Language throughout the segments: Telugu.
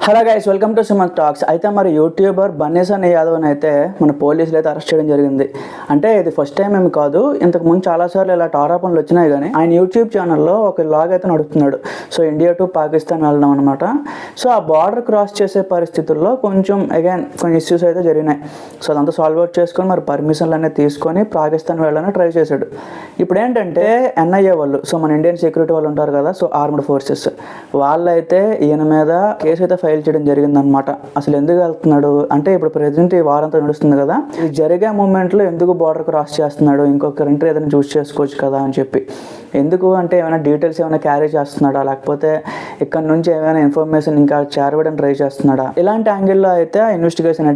Hello guys, welcome to Sumanth talks. అయితే మరి యూట్యూబర్ బన్నీసన్ యాదవ్ని అయితే మన పోలీసులు అయితే అరెస్ట్ చేయడం జరిగింది. అంటే ఇది ఫస్ట్ టైం ఏమి కాదు, ఇంతకు ముందు చాలాసార్లు ఇలా ఆరోపణలు వచ్చినాయి. కానీ ఆయన యూట్యూబ్ ఛానల్లో ఒక లాగ్ అయితే నడుపుతున్నాడు. సో ఇండియా టు పాకిస్తాన్ వెళ్ళడం అనమాట. సో ఆ బార్డర్ క్రాస్ చేసే పరిస్థితుల్లో కొంచెం కొన్ని ఇష్యూస్ అయితే జరిగినాయి. సో అదంతా సాల్వ్ అవుట్ చేసుకొని మరి పర్మిషన్లు అనేది తీసుకొని పాకిస్తాన్ వెళ్ళాలని ట్రై చేశాడు. ఇప్పుడు ఏంటంటే ఎన్ఐఏ వాళ్ళు, సో మన ఇండియన్ సెక్యూరిటీ వాళ్ళు ఉంటారు కదా, సో ఆర్మ్డ్ ఫోర్సెస్ వాళ్ళైతే ఈయన మీద కేసు అయితే ఫైల్ చేయడం జరిగిందనమాట. అసలు ఎందుకు వెళ్తున్నాడు అంటే, ఇప్పుడు ప్రెజెంట్ ఈ వారంతో నడుస్తుంది కదా, ఇది జరిగే మూమెంట్లో ఎందుకు బార్డర్ క్రాస్ చేస్తున్నాడు, ఇంకొక కంట్రీ ఏదైనా చూస్ చేసుకోవచ్చు కదా అని చెప్పి. ఎందుకు అంటే ఏమైనా డీటెయిల్స్ ఏమైనా క్యారీ చేస్తున్నాడా, లేకపోతే ఇక్కడ నుంచి ఏమైనా ఇన్ఫర్మేషన్ ఇంకా చేరవేయడానికి ట్రై చేస్తున్నాడా, ఇలాంటి యాంగిల్లో అయితే ఇన్వెస్టిగేషన్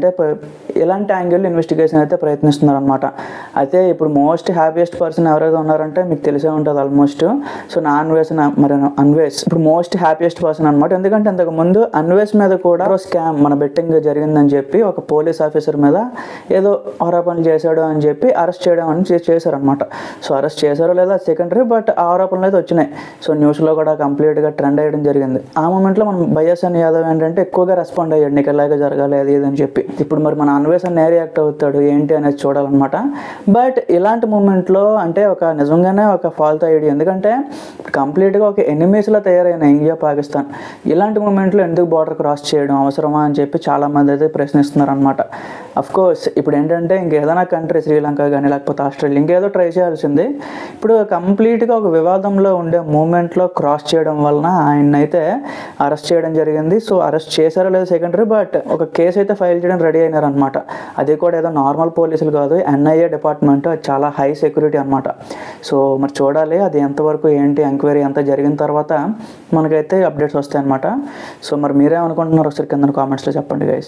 అయితే ప్రయత్నిస్తున్నారు అనమాట. అయితే ఇప్పుడు మోస్ట్ హ్యాపీయెస్ట్ పర్సన్ ఎవరైతే ఉన్నారంటే మీకు తెలిసే ఉంటుంది ఆల్మోస్ట్. సో అన్వేస్ ఇప్పుడు మోస్ట్ హ్యాపీయెస్ట్ పర్సన్ అనమాట. ఎందుకంటే ఇంతకు ముందు అన్వేస్ మీద కూడా స్కామ్, మన బెట్టింగ్ జరిగిందని చెప్పి ఒక పోలీస్ ఆఫీసర్ మీద ఏదో ఆరోపణలు చేశాడు అని చెప్పి అరెస్ట్ చేయడం అని చేశారనమాట. సో అరెస్ట్ చేశారో లేదా సెకండరీ, బట్ ఆరోపణలు అయితే వచ్చినాయి. సో న్యూస్లో కూడా కంప్లీట్గా ట్రెండ్ అయ్యడం జరిగింది. ఆ మూమెంట్లో మనం బన్నీసన్ యాదవ్ ఏంటంటే ఎక్కువగా రెస్పాండ్ అయ్యాడు, నీకు ఎలాగే జరగాలి అది ఇది అని చెప్పి. ఇప్పుడు మరి మన అన్వేస్ ఏ రియాక్ట్ అవుతాడు ఏంటి అనేది చూడాలన్నమాట. బట్ ఇలాంటి మూమెంట్లో అంటే నిజంగానే ఒక ఫాల్తూ ఐడియా. ఎందుకంటే కంప్లీట్గా ఒక ఎనిమీస్లో తయారైన ఇండియా పాకిస్తాన్, ఇలాంటి మూమెంట్లో ఎందుకు బార్డర్ క్రాస్ చేయడం అవసరమా అని చెప్పి చాలామంది అయితే ప్రశ్నిస్తున్నారు అనమాట. అఫ్కోర్స్ ఇప్పుడు ఏంటంటే ఇంకేదైనా కంట్రీ, శ్రీలంక కానీ లేకపోతే ఆస్ట్రేలియా, ఇంకేదో ట్రై చేయాల్సింది. ఇప్పుడు కంప్లీట్గా ఒక వివాదంలో ఉండే మూమెంట్లో క్రాస్ చేయడం వలన ఆయన అయితే అరెస్ట్ చేయడం జరిగింది. సో అరెస్ట్ చేశారో లేదో సెకండరీ, బట్ ఒక కేసు అయితే ఫైల్ చేయడం రెడీ అయినారనమాట. అది కూడా ఏదో నార్మల్ పోలీసులు కాదు, ఎన్ఐఏ డిపార్ట్మెంట్, అది చాలా హై సెక్యూరిటీ అనమాట. సో మరి చూడాలి అది ఎంతవరకు ఏంటి, ఎంక్వైరీ ఎంత జరిగిన తర్వాత మనకైతే అప్డేట్స్ వస్తాయి అనమాట. సో మరి మీరేమనుకుంటున్నారు ఒకసారి కింద కామెంట్స్లో చెప్పండి గైస్.